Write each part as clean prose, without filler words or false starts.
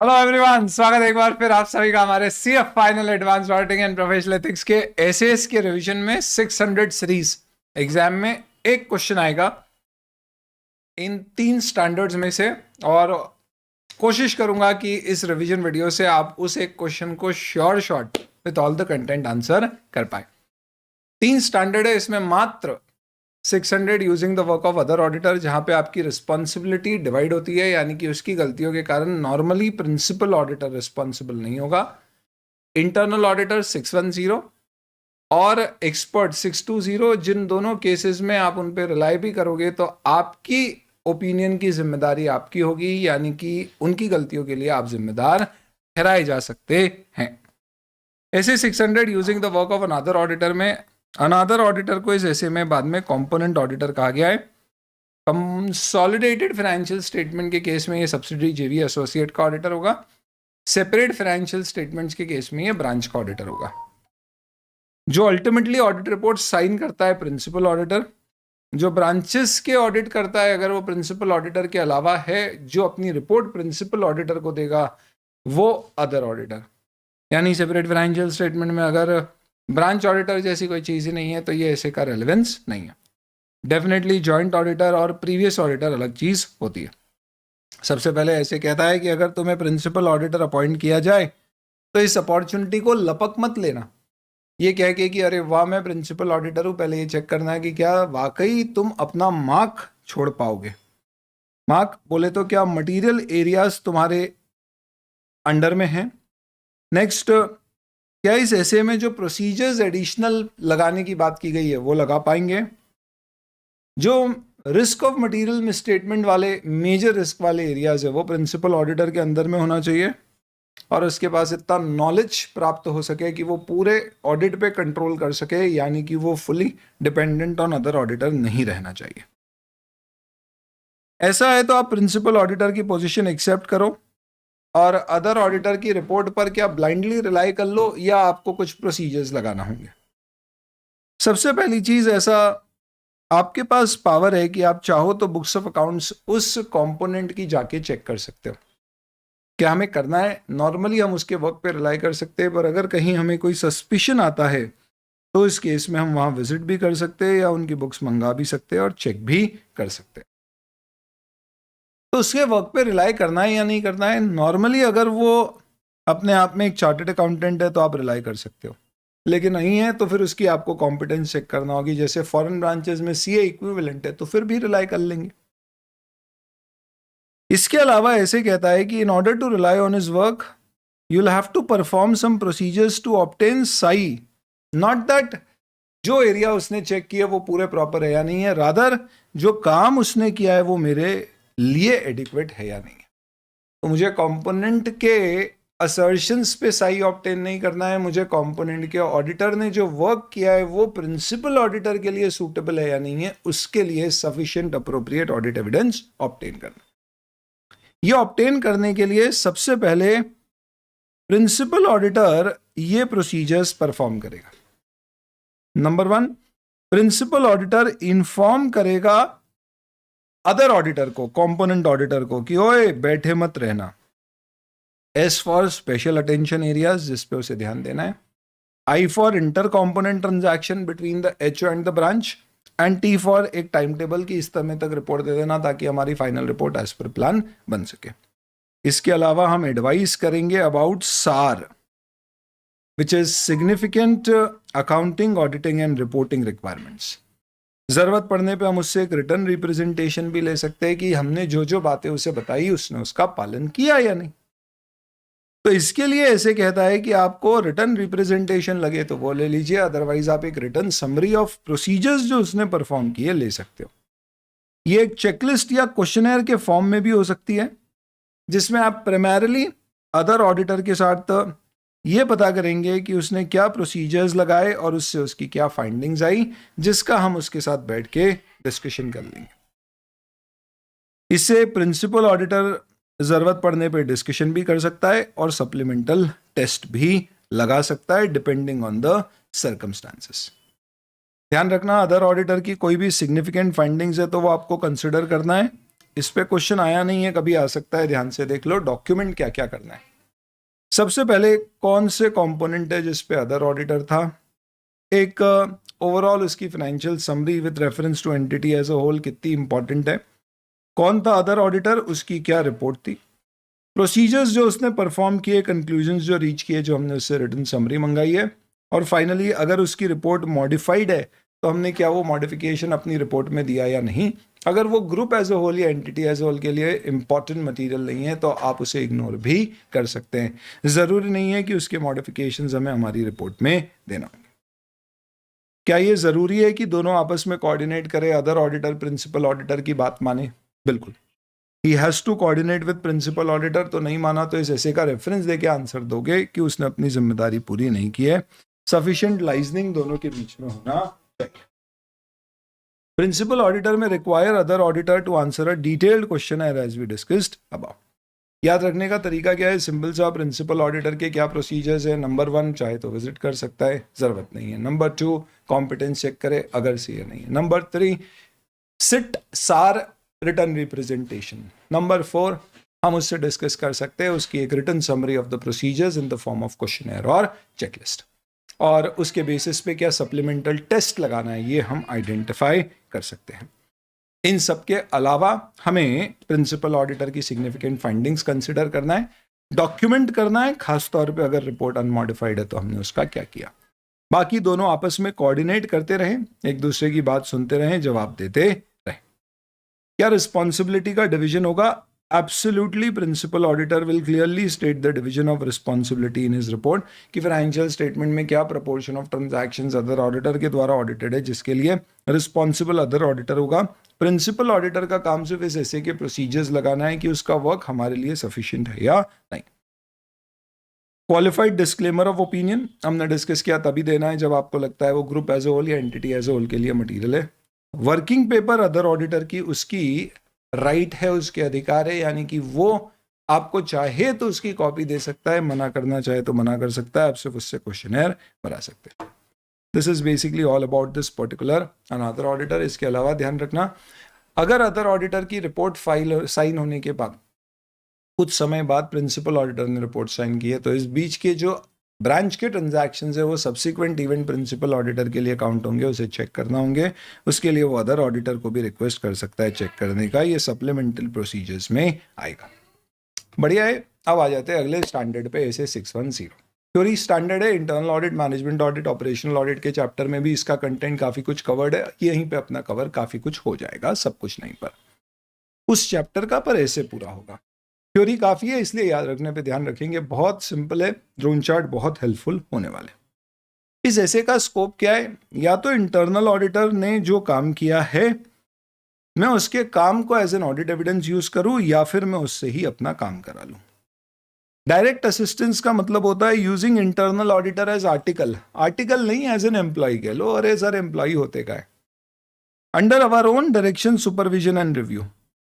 Hello everyone, स्वागत है एक बार फिर आप सभी का हमारे CF final advance auditing and professional ethics के एसएएस के रिवीजन में 600 सीरीज एग्जाम में एक क्वेश्चन आएगा इन 3 स्टैंडर्ड्स में से, और कोशिश करूंगा कि इस रिवीजन वीडियो से आप उस एक क्वेश्चन को short with all the content answer कर पाए। 3 स्टैंडर्ड है, इसमें मात्र 600 using the work of other auditor, जहां पे आपकी रिस्पॉन्सिबिलिटी डिवाइड होती है, यानी कि उसकी गलतियों के कारण नॉर्मली प्रिंसिपल ऑडिटर रिस्पॉन्सिबल नहीं होगा। इंटरनल ऑडिटर 610 और एक्सपर्ट 620, जिन दोनों केसेस में आप उन पे रिलाई भी करोगे तो आपकी ओपिनियन की जिम्मेदारी आपकी होगी, यानी कि उनकी गलतियों के लिए आप जिम्मेदार ठहराए जा सकते हैं। ऐसे 600 using the work of another auditor में अनदर ऑडिटर को इस ऐसे में बाद में कंपोनेंट ऑडिटर कहा गया है। कंसोलिडेटेड फाइनेंशियल स्टेटमेंट के केस में ये सब्सिडरी जेवी एसोसिएट का ऑडिटर होगा। सेपरेट फाइनेंशियल स्टेटमेंट्स के केस में ये ब्रांच का ऑडिटर होगा। जो अल्टीमेटली ऑडिट रिपोर्ट साइन करता है प्रिंसिपल ऑडिटर, जो ब्रांचेस के ऑडिट करता है अगर वो प्रिंसिपल ऑडिटर के अलावा है, जो अपनी रिपोर्ट प्रिंसिपल ऑडिटर को देगा वो अदर ऑडिटर। यानी सेपरेट फाइनेंशियल स्टेटमेंट में अगर ब्रांच ऑडिटर जैसी कोई चीज़ ही नहीं है तो ये ऐसे का रेलेवेंस नहीं है। डेफिनेटली जॉइंट ऑडिटर और प्रीवियस ऑडिटर अलग चीज़ होती है। सबसे पहले ऐसे कहता है कि अगर तुम्हें प्रिंसिपल ऑडिटर अपॉइंट किया जाए तो इस अपॉर्चुनिटी को लपक मत लेना, ये कह के कि अरे वाह मैं प्रिंसिपल ऑडिटर हूँ। पहले ये चेक करना है कि क्या वाकई तुम अपना मार्क छोड़ पाओगे। मार्क बोले तो क्या मटीरियल एरियाज तुम्हारे अंडर में हैं। नेक्स्ट, क्या इस ऐसे में जो प्रोसीजर्स एडिशनल लगाने की बात की गई है वो लगा पाएंगे। जो रिस्क ऑफ मटेरियल मिसस्टेटमेंट वाले मेजर रिस्क वाले एरियाज है वो प्रिंसिपल ऑडिटर के अंदर में होना चाहिए, और उसके पास इतना नॉलेज प्राप्त हो सके कि वो पूरे ऑडिट पे कंट्रोल कर सके, यानी कि वो fully dependent on other auditor नहीं रहना चाहिए। ऐसा है तो आप प्रिंसिपल ऑडिटर की पोजीशन एक्सेप्ट करो और अदर ऑडिटर की रिपोर्ट पर क्या ब्लाइंडली रिलाई कर लो या आपको कुछ प्रोसीजर्स लगाना होंगे। सबसे पहली चीज, ऐसा आपके पास पावर है कि आप चाहो तो बुक्स ऑफ अकाउंट्स उस कंपोनेंट की जाके चेक कर सकते हो। क्या हमें करना है, नॉर्मली हम उसके वर्क पे रिलाई कर सकते हैं, पर अगर कहीं हमें कोई सस्पिशन आता है तो इस केस में हम वहां विजिट भी कर सकते हैं या उनकी बुक्स मंगा भी सकते हैं और चेक भी कर सकते हैं। तो उसके वर्क पे रिलाई करना है या नहीं करना है। नॉर्मली अगर वो अपने आप में एक चार्टर्ड अकाउंटेंट है तो आप रिलाई कर सकते हो, लेकिन नहीं है तो फिर उसकी आपको कॉम्पिटेंस चेक करना होगी। जैसे फॉरेन ब्रांचेस में सीए इक्विवेलेंट है तो फिर भी रिलाई कर लेंगे। इसके अलावा ऐसे कहता है कि in order to rely on his work you will have to perform some procedures to obtain SAI, not that जो एरिया उसने चेक किया वो पूरे प्रॉपर है या नहीं है, रादर जो काम उसने किया है वो मेरे लिए एडिक्वेट है या नहीं है। तो मुझे कंपोनेंट के असर्शंस पे सही ऑब्टेन नहीं करना है, मुझे कंपोनेंट के ऑडिटर ने जो वर्क किया है वो प्रिंसिपल ऑडिटर के लिए सूटेबल है या नहीं है, उसके लिए sufficient appropriate audit evidence obtain करना। ये ऑब्टेन करने के लिए सबसे पहले प्रिंसिपल ऑडिटर ये प्रोसीजर्स परफॉर्म करेगा। नंबर 1, प्रिंसिपल ऑडिटर इन्फॉर्म करेगा अदर ऑडिटर को, कंपोनेंट ऑडिटर को, कि ओए बैठे मत रहना। S for special attention areas, जिस पे उसे ध्यान देना है। I for inter component transaction between the HO and the branch, and T for एक टाइम टेबल की इस समय तक रिपोर्ट दे देना ताकि हमारी final report as per plan बन सके। इसके अलावा हम एडवाइस करेंगे अबाउट सार, which is significant accounting, auditing and reporting requirements. जरूरत पड़ने पे हम उससे एक रिटर्न रिप्रेजेंटेशन भी ले सकते हैं कि हमने जो जो बातें उसे बताई उसने उसका पालन किया या नहीं। तो इसके लिए ऐसे कहता है कि आपको रिटर्न रिप्रेजेंटेशन लगे तो वो ले लीजिए, अदरवाइज आप एक रिटर्न समरी ऑफ प्रोसीजर्स जो उसने परफॉर्म किए ले सकते हो। ये एक चेकलिस्ट या क्वेश्चनर के फॉर्म में भी हो सकती है, जिसमें आप प्राइमरीली अदर ऑडिटर के साथ ये पता करेंगे कि उसने क्या प्रोसीजर्स लगाए और उससे उसकी क्या फाइंडिंग्स आई, जिसका हम उसके साथ बैठ के डिस्कशन कर लेंगे। इससे प्रिंसिपल ऑडिटर जरूरत पड़ने पे डिस्कशन भी कर सकता है और सप्लीमेंटल टेस्ट भी लगा सकता है डिपेंडिंग ऑन द सर्कमस्टांसेस। ध्यान रखना, अदर ऑडिटर की कोई भी सिग्निफिकेंट फाइंडिंग्स है तो वो आपको कंसिडर करना है, इस पे क्वेश्चन आया नहीं है, कभी आ सकता है, ध्यान से देख लो डॉक्यूमेंट क्या क्या करना है। सबसे पहले कौन से कंपोनेंट है जिस पे अदर ऑडिटर था, एक ओवरऑल उसकी financial summary with reference to entity as a whole कितनी इंपॉर्टेंट है, कौन था अदर ऑडिटर, उसकी क्या रिपोर्ट थी, प्रोसीजर्स जो उसने परफॉर्म किए, कंक्लूजन्स जो रीच किए, जो हमने उससे रिटन समरी मंगाई है, और फाइनली अगर उसकी रिपोर्ट मॉडिफाइड है तो हमने क्या वो मॉडिफिकेशन अपनी रिपोर्ट में दिया या नहीं। अगर वो ग्रुप एज ए होल या एंटिटी एज ए होल के लिए इंपॉर्टेंट मटेरियल नहीं है तो आप उसे इग्नोर भी कर सकते हैं, ज़रूरी नहीं है कि उसके मॉडिफिकेशंस हमें हमारी रिपोर्ट में देना होंगे। क्या ये ज़रूरी है कि दोनों आपस में कोऑर्डिनेट करें, अदर ऑडिटर प्रिंसिपल ऑडिटर की बात माने? बिल्कुल, he has to coordinate with principal auditor. तो नहीं माना तो इस ऐसे का रेफरेंस देके आंसर दोगे कि उसने अपनी जिम्मेदारी पूरी नहीं की है। सफिशिएंट लाइजनिंग दोनों के बीच में होना चाहिए। Principal auditor may require other auditor to answer a detailed question as we discussed above. याद रखने का तरीका क्या है, सिंपल सा, प्रिंसिपल ऑडिटर के क्या प्रोसीजर्स है। नंबर 1 चाहे तो विजिट कर सकता है, जरूरत नहीं है। नंबर 2 कॉम्पिटेंस चेक करे अगर सीए नहीं है। Number 3 sit SAR return representation. Number 4 हम उससे डिस्कस कर सकते हैं उसकी एक written summary of the procedures in the form of questionnaire और चेकलिस्ट, और उसके बेसिस पे क्या सप्लीमेंटल टेस्ट लगाना है ये हम आइडेंटिफाई कर सकते हैं। इन सब के अलावा हमें प्रिंसिपल ऑडिटर की सिग्निफिकेंट फाइंडिंग्स कंसिडर करना है, डॉक्यूमेंट करना है, खास तौर पे अगर रिपोर्ट अनमॉडिफाइड है तो हमने उसका क्या किया। बाकी दोनों आपस में कोऑर्डिनेट करते रहें, एक दूसरे की बात सुनते रहें, जवाब देते रहें। क्या रिस्पॉन्सिबिलिटी का डिवीजन होगा? Absolutely, principal auditor will clearly state the division of responsibility in his report कि फाइनेंशियल स्टेटमेंट में क्या proportion of transactions other auditor के द्वारा ऑडिटेड है, जिसके लिए रिस्पॉन्सिबल अदर ऑडिटर होगा। प्रिंसिपल ऑडिटर का काम सिर्फ इस ऐसे के प्रोसीजर्स लगाना है कि उसका वर्क हमारे लिए सफिशिएंट है या नहीं। क्वालिफाइड डिस्क्लेमर ऑफ ओपिनियन हमने डिस्कस किया, तभी देना है जब आपको लगता है वो ग्रुप एज ए होल या एंटिटी एज ए होल के लिए मटेरियल है। वर्किंग पेपर अदर ऑडिटर की उसकी राइट है, उसके अधिकार है, यानी कि वो आपको चाहे तो उसकी कॉपी दे सकता है, मना करना चाहे तो मना कर सकता है, आप सिर्फ उससे क्वेश्चनर बना सकते हैं। This is basically all about this particular another auditor. इसके अलावा ध्यान रखना, अगर अदर ऑडिटर की रिपोर्ट फाइल साइन होने के बाद कुछ समय बाद प्रिंसिपल ऑडिटर ने रिपोर्ट साइन की है तो इस बीच के जो ब्रांच के ट्रांजैक्शंस है वो सब्सिक्वेंट इवेंट प्रिंसिपल ऑडिटर के लिए काउंट होंगे, उसे चेक करना होंगे। उसके लिए वो अदर ऑडिटर को भी रिक्वेस्ट कर सकता है चेक करने का, ये सप्लीमेंटल प्रोसीजर्स में आएगा। बढ़िया है। अब आ जाते हैं अगले स्टैंडर्ड पे, ऐसे 610 थ्योरी स्टैंडर्ड है। Internal audit, management audit, operational audit के चैप्टर में भी इसका कंटेंट काफ़ी कुछ कवर्ड है, यहीं पे अपना कवर काफ़ी कुछ हो जाएगा, सब कुछ नहीं पर उस चैप्टर का, पर ऐसे पूरा होगा। थ्योरी काफ़ी है इसलिए याद रखने पे ध्यान रखेंगे, बहुत सिंपल है, ड्रोन चार्ट बहुत हेल्पफुल होने वाले। इस ऐसे का स्कोप क्या है, या तो इंटरनल ऑडिटर ने जो काम किया है मैं उसके काम को as an audit evidence use करूं, या फिर मैं उससे ही अपना काम करा लूं। डायरेक्ट असिस्टेंस का मतलब होता है using internal auditor as article, article नहीं एज एन एम्प्लॉय कह लो, अरे सर एम्प्लॉय होते का है, under our own direction, supervision and review.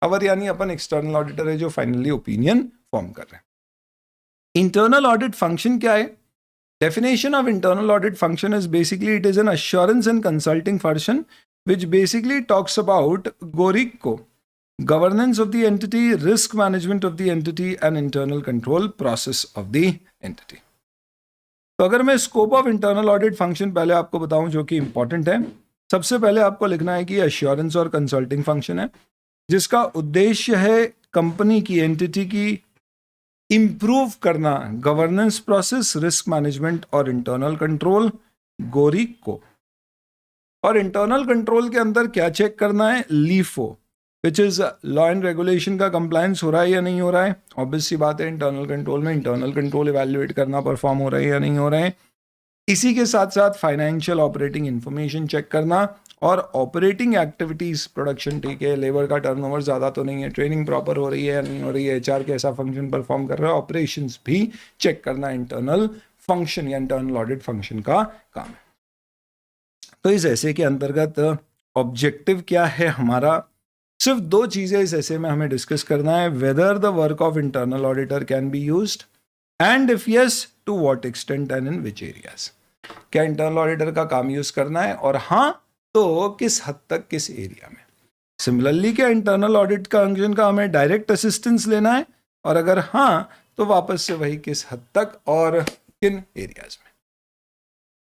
Our यानी अपन एक्सटर्नल ऑडिटर है जो फाइनली ओपिनियन फॉर्म कर रहे हैं। इंटरनल ऑडिट फंक्शन क्या है? Definition of internal audit function is basically it is an assurance and consulting function which basically talks about GORICO, governance of the entity, risk management of the entity and internal control process of the entity. तो अगर मैं scope of internal audit function पहले आपको बताऊं जो कि important है, सबसे पहले आपको लिखना है कि अश्योरेंस और कंसल्टिंग फंक्शन है जिसका उद्देश्य है कंपनी की, एंटिटी की इंप्रूव करना, गवर्नेंस प्रोसेस, रिस्क मैनेजमेंट और इंटरनल कंट्रोल, GORICO। और इंटरनल कंट्रोल के अंदर क्या चेक करना है? LIFO, which is law and regulation का कंप्लायंस हो रहा है या नहीं हो रहा है। ऑब्वियस सी बात है, इंटरनल कंट्रोल में इंटरनल कंट्रोल इवैल्यूएट करना, परफॉर्म हो रहा है या नहीं हो रहा है। इसी के साथ साथ फाइनेंशियल ऑपरेटिंग इंफॉर्मेशन चेक करना, और ऑपरेटिंग एक्टिविटीज, प्रोडक्शन ठीक है, लेबर का टर्नओवर ज़्यादा तो नहीं है, ट्रेनिंग प्रॉपर हो रही है या नहीं हो रही है, HR कैसा फंक्शन परफॉर्म कर रहा है, ऑपरेशंस भी चेक करना इंटरनल फंक्शन या इंटरनल ऑडिट फंक्शन का काम है। तो इस ऐसे के अंतर्गत ऑब्जेक्टिव क्या है हमारा? सिर्फ 2 चीजें इस ऐसे में हमें डिस्कस करना है, whether the work of internal auditor can be used and if yes to what extent and in which areas. क्या इंटरनल ऑडिटर का काम यूज करना है, और हाँ तो किस हद तक, किस एरिया में। सिमिलरली क्या इंटरनल ऑडिट का फंक्शन का हमें डायरेक्ट असिस्टेंस लेना है, और अगर हाँ तो वापस से वही किस हद तक और किन एरियाज में।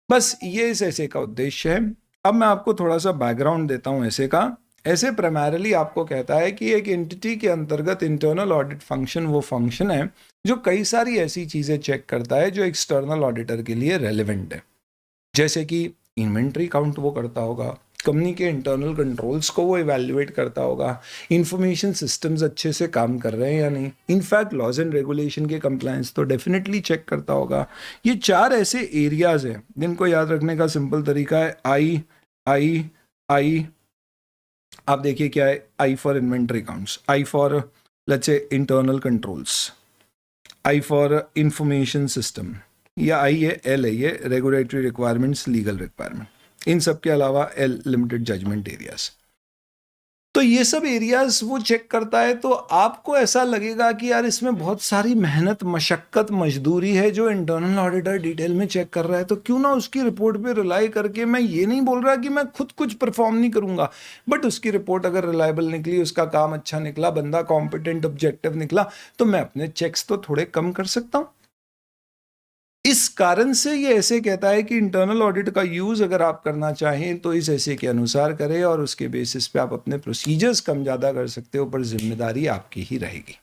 बस ये इस ऐसे का उद्देश्य है। अब मैं आपको थोड़ा सा बैकग्राउंड देता हूं ऐसे का। ऐसे प्राइमरीली आपको कहता है कि एक एंटिटी के अंतर्गत इंटरनल ऑडिट फंक्शन वो फंक्शन है जो कई सारी ऐसी चीजें चेक करता है जो एक्सटर्नल ऑडिटर के लिए रेलेवेंट है, जैसे कि इन्वेंट्री काउंट वो करता होगा, कंपनी के इंटरनल कंट्रोल्स को वो इवैल्यूएट करता होगा, इंफॉर्मेशन सिस्टम्स अच्छे से काम कर रहे हैं या नहीं, इनफैक्ट लॉज एंड रेगुलेशन के कंप्लायंस तो डेफिनेटली चेक करता होगा। ये 4 ऐसे एरियाज हैं जिनको याद रखने का सिंपल तरीका है आई आई आई। आप देखिए क्या है, I for inventory counts, I for let's say internal controls, I for information system, या आई है, एल है ये रेगुलेटरी रिक्वायरमेंट्स, लीगल रिक्वायरमेंट, इन सब के अलावा एल लिमिटेड जजमेंट एरियाज। तो ये सब एरियाज वो चेक करता है। तो आपको ऐसा लगेगा कि यार इसमें बहुत सारी मेहनत, मशक्कत, मजदूरी है जो इंटरनल ऑडिटर डिटेल में चेक कर रहा है, तो क्यों ना उसकी रिपोर्ट पे रिलाई करके, मैं ये नहीं बोल रहा कि मैं खुद कुछ परफॉर्म नहीं करूंगा, बट उसकी रिपोर्ट अगर रिलायबल निकली, उसका काम अच्छा निकला, बंदा कॉम्पिटेंट ऑब्जेक्टिव निकला, तो मैं अपने चेक्स तो थोड़े कम कर सकता हूं। इस कारण से ये ऐसे कहता है कि इंटरनल ऑडिट का यूज अगर आप करना चाहें तो इस ऐसे के अनुसार करें, और उसके बेसिस पे आप अपने प्रोसीजर्स कम ज़्यादा कर सकते हो, पर जिम्मेदारी आपकी ही रहेगी।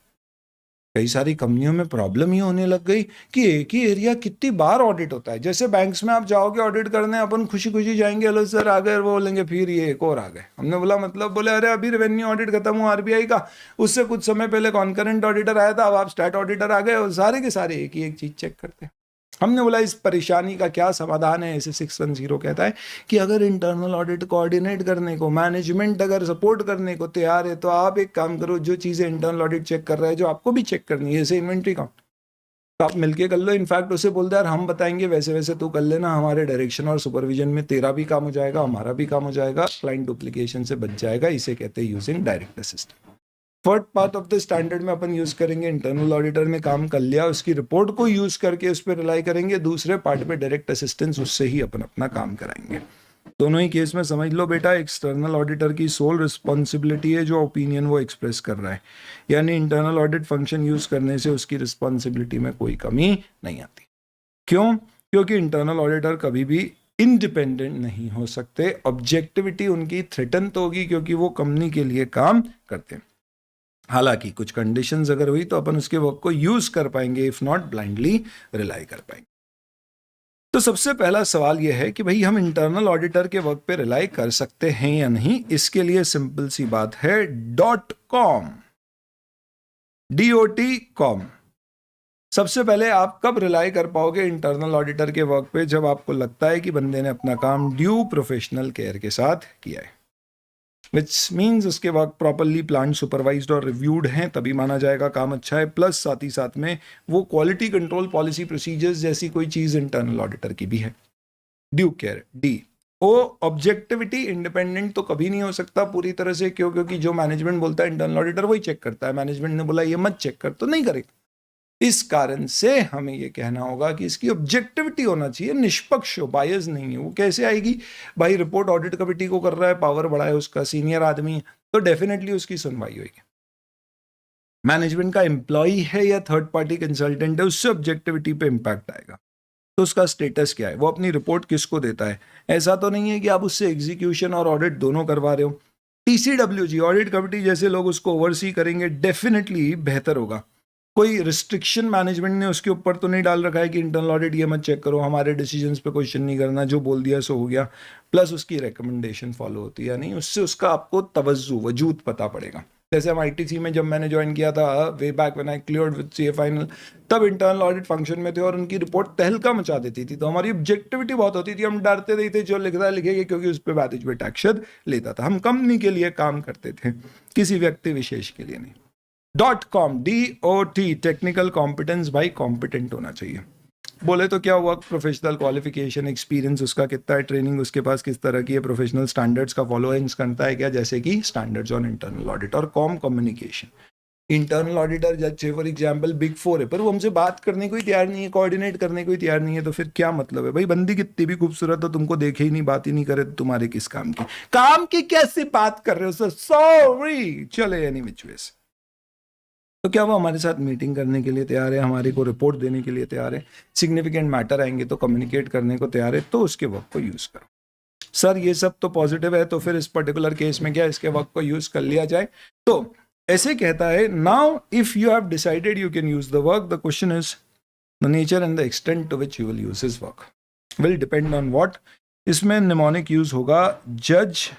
कई सारी कंपनियों में प्रॉब्लम ही होने लग गई कि एक ही एरिया कितनी बार ऑडिट होता है। जैसे बैंक्स में आप जाओगे ऑडिट करने, अपन खुशी खुशी जाएंगे, हेलो सर आ गए, वो बोलेंगे फिर ये एक और आ गए। हमने बोला मतलब, बोले अरे अभी रेवेन्यू ऑडिट खत्म हुआ आरबीआई का, उससे कुछ समय पहले कॉन्करेंट ऑडिटर आया था, अब आप स्टैट ऑडिटर आ गए, और सारे के सारे एक ही एक चीज चेक करते हैं। हमने बोला इस परेशानी का क्या समाधान है। ऐसे 610 कहता है कि अगर इंटरनल ऑडिट कोऑर्डिनेट करने को मैनेजमेंट अगर सपोर्ट करने को तैयार है, तो आप एक काम करो, जो चीज़ें इंटरनल ऑडिट चेक कर रहा है, जो आपको भी चेक करनी है, जैसे इन्वेंट्री काउंट, तो आप मिलके कर लो। इनफैक्ट उसे बोलते यार हम बताएंगे वैसे वैसे तू कर लेना, हमारे डायरेक्शन और सुपरविजन में तेरा भी काम हो जाएगा, हमारा भी काम हो जाएगा, क्लाइंट डुप्लीकेशन से बच जाएगा। इसे कहते हैं using direct assistant. Third part of the standard में अपन यूज करेंगे इंटरनल ऑडिटर ने काम कर लिया, उसकी रिपोर्ट को यूज करके उस पर रिलाई करेंगे। दूसरे पार्ट पे डायरेक्ट असिस्टेंस, उससे ही अपन अपना काम कराएंगे। दोनों ही केस में समझ लो बेटा, एक्सटर्नल ऑडिटर की सोल रिस्पॉन्सिबिलिटी है जो ओपिनियन वो एक्सप्रेस कर रहा है, यानी इंटरनल ऑडिट फंक्शन यूज करने से उसकी रिस्पॉन्सिबिलिटी में कोई कमी नहीं आती। क्यों? क्योंकि इंटरनल ऑडिटर कभी भी इंडिपेंडेंट नहीं हो सकते। ऑब्जेक्टिविटी उनकी थ्रेटन तो होगी क्योंकि वो कंपनी के लिए काम करते हैं। हालांकि कुछ कंडीशंस अगर हुई तो अपन उसके वर्क को यूज कर पाएंगे, इफ नॉट ब्लाइंडली रिलाई कर पाएंगे। तो सबसे पहला सवाल यह है कि भाई हम इंटरनल ऑडिटर के वर्क पे रिलाई कर सकते हैं या नहीं। इसके लिए सिंपल सी बात है, .com DOT.com। सबसे पहले आप कब रिलाई कर पाओगे इंटरनल ऑडिटर के वर्क पे? जब आपको लगता है कि बंदे ने अपना काम ड्यू प्रोफेशनल केयर के साथ किया है, विच मीन्स उसके वर्क प्रॉपरली प्लान, सुपरवाइज्ड और रिव्यूड हैं, तभी माना जाएगा काम अच्छा है। प्लस साथ ही साथ में वो क्वालिटी कंट्रोल पॉलिसी प्रोसीजर्स जैसी कोई चीज इंटरनल ऑडिटर की भी है। Due care, D O. Objectivity, independent तो कभी नहीं हो सकता पूरी तरह से। क्यों? क्योंकि जो मैनेजमेंट बोलता है इंटरनल ऑडिटर वही चेक करता है। मैनेजमेंट ने बोला ये मत चेक कर, तो नहीं करेगा। इस कारण से हमें यह कहना होगा कि इसकी ऑब्जेक्टिविटी होना चाहिए, निष्पक्ष हो, बायस नहीं है। वो कैसे आएगी भाई? रिपोर्ट ऑडिट कमेटी को कर रहा है, पावर बड़ा है उसका, सीनियर आदमी है, तो डेफिनेटली उसकी सुनवाई होगी। मैनेजमेंट का एम्प्लॉय है या थर्ड पार्टी कंसल्टेंट है, उससे ऑब्जेक्टिविटी पे इंपैक्ट आएगा। तो उसका स्टेटस क्या है, वो अपनी रिपोर्ट किसको देता है? ऐसा तो नहीं है कि आप उससे एग्जीक्यूशन और ऑडिट दोनों करवा रहे हो। TCWG ऑडिट कमेटी जैसे लोग उसको ओवरसी करेंगे, डेफिनेटली बेहतर होगा। कोई रिस्ट्रिक्शन मैनेजमेंट ने उसके ऊपर तो नहीं डाल रखा है कि इंटरनल ऑडिट ये मत चेक करो, हमारे डिसीजंस पे क्वेश्चन नहीं करना, जो बोल दिया सो हो गया। प्लस उसकी रिकमेंडेशन फॉलो होती है या नहीं, उससे उसका आपको तवज्जो, वजूद पता पड़ेगा। जैसे हम ITC में जब मैंने ज्वाइन किया था, way back when I cleared with CA final, तब इंटरनल ऑडिट फंक्शन में थे और उनकी रिपोर्ट तहलका मचा देती थी। तो हमारी ऑब्जेक्टिविटी बहुत होती थी, हम डरते नहीं थे जो लिखता है लिखेगा, क्योंकि उस पर बैटेज पे टैक्स लेता था। हम कंपनी के लिए काम करते थे, किसी व्यक्ति विशेष के लिए नहीं। .com DOT टेक्निकल कॉम्पिटेंस, भाई कॉम्पिटेंट होना चाहिए। बोले तो क्या हुआ? प्रोफेशनल क्वालिफिकेशन, एक्सपीरियंस उसका कितना है, ट्रेनिंग उसके पास किस तरह की है, प्रोफेशनल स्टैंडर्ड्स का फॉलोइंग्स करता है क्या, जैसे कि स्टैंडर्ड्स ऑन इंटरनल ऑडिट, और कॉम कम्युनिकेशन। इंटरनल ऑडिटर जज फॉर एग्जाम्पल बिग 4 है, पर वो हमसे बात करने को ही तैयार नहीं है, कोऑर्डिनेट करने को ही तैयार नहीं है, तो फिर क्या मतलब है भाई? बंदी कितनी भी खूबसूरत हो, तुमको देखे ही नहीं, बात ही नहीं करे, तो तुम्हारे किस काम की कैसे बात कर रहे हो सर? सॉरी, चले एनी विच वेज। तो क्या वो हमारे साथ मीटिंग करने के लिए तैयार है, हमारे को रिपोर्ट देने के लिए तैयार है, सिग्निफिकेंट मैटर आएंगे तो कम्युनिकेट करने को तैयार है, तो उसके वर्क को यूज करो। सर ये सब तो पॉजिटिव है, तो फिर इस पर्टिकुलर केस में क्या इसके वर्क को यूज कर लिया जाए? तो ऐसे कहता है, now if you have decided you can use the work, the question is the nature and the extent to which you will use his work will depend on what. इसमें mnemonic use होगा जज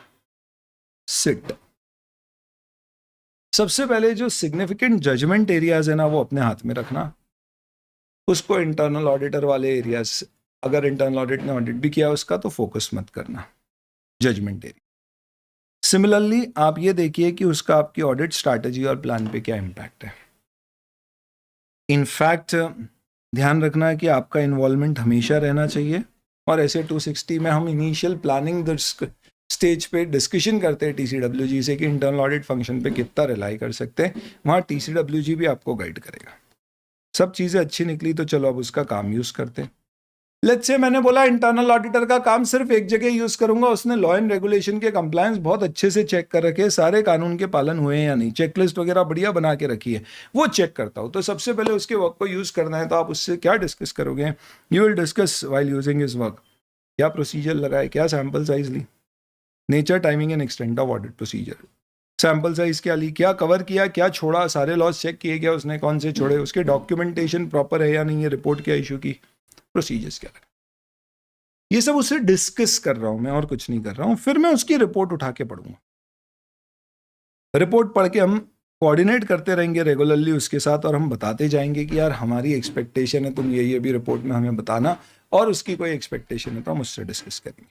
seat. सबसे पहले जो significant judgement areas है ना, वो अपने हाथ में रखना, उसको इंटरनल ऑडिटर वाले एरियाज, अगर इंटरनल ऑडिट ने ऑडिट भी किया उसका, तो फोकस मत करना जजमेंट एरिया। सिमिलरली आप ये देखिए कि उसका आपकी ऑडिट स्ट्रैटेजी और प्लान पे क्या इम्पैक्ट है। इनफैक्ट ध्यान रखना है कि आपका इन्वॉल्वमेंट हमेशा रहना चाहिए, और ऐसे 260 में हम इनिशियल प्लानिंग स्टेज पे डिस्कशन करते हैं टीसीडब्ल्यूजी से कि इंटरनल ऑडिट फंक्शन पे कितना रिलाई कर सकते हैं, वहाँ टीसीडब्ल्यूजी भी आपको गाइड करेगा। सब चीज़ें अच्छी निकली तो चलो अब उसका काम यूज़ करते हैं। लेट्स से मैंने बोला इंटरनल ऑडिटर का काम सिर्फ एक जगह यूज करूंगा, उसने लॉ एंड रेगुलेशन के कंप्लायंस बहुत अच्छे से चेक कर रखे, सारे कानून के पालन हुए हैं या नहीं, चेकलिस्ट वगैरह बढ़िया बना के रखी है, वो चेक करता हूं। तो सबसे पहले उसके वर्क को यूज करना है, तो आप उससे क्या डिस्कस करोगे? You will discuss while using his work, क्या प्रोसीजर लगाए, क्या सैंपल साइज ली, nature, timing and extent of audit procedure, sample size क्या ली, क्या कवर किया, क्या छोड़ा, सारे लॉस चेक किए गया उसने, कौन से छोड़े, उसके डॉक्यूमेंटेशन प्रॉपर है या नहीं है, रिपोर्ट क्या इशू की, प्रोसीजर्स क्या लगा, ये सब उससे डिस्कस कर रहा हूं मैं, और कुछ नहीं कर रहा हूं। फिर मैं उसकी रिपोर्ट उठा के पढ़ूंगा, रिपोर्ट पढ़ के हम कोऑर्डिनेट करते रहेंगे रेगुलरली उसके साथ, और हम बताते जाएंगे कि यार हमारी एक्सपेक्टेशन है, तुम ये भी रिपोर्ट में हमें बताना, और उसकी कोई एक्सपेक्टेशन है तो हम उससे डिस्कस करेंगे।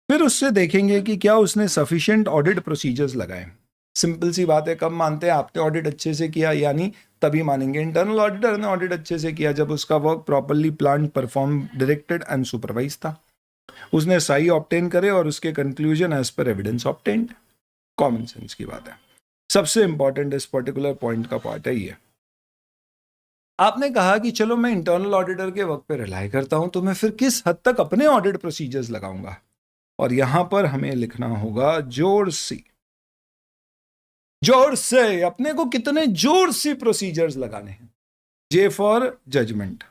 फिर उससे देखेंगे कि क्या उसने सफिशिएंट ऑडिट प्रोसीजर्स लगाए। सिंपल सी बात है, कब मानते हैं आपने ऑडिट अच्छे से किया, यानी तभी मानेंगे इंटरनल ऑडिटर ने ऑडिट अच्छे से किया जब उसका work properly plan, perform, directed and supervise था, उसने सही ऑब्टेन करे और उसके कंक्लूजन एज पर एविडेंस ऑब्टेन्ड। कॉमन सेंस की बात है, सबसे इंपॉर्टेंट इस पर्टिकुलर पॉइंट का पार्ट है ये। आपने कहा कि चलो मैं इंटरनल ऑडिटर के वर्क पे रिलाई करता हूं, तो मैं फिर किस हद तक अपने ऑडिट प्रोसीजर्स लगाऊंगा, और यहां पर हमें लिखना होगा जोर से अपने को कितने जोर से प्रोसीजर्स लगाने हैं। जे फॉर जजमेंट,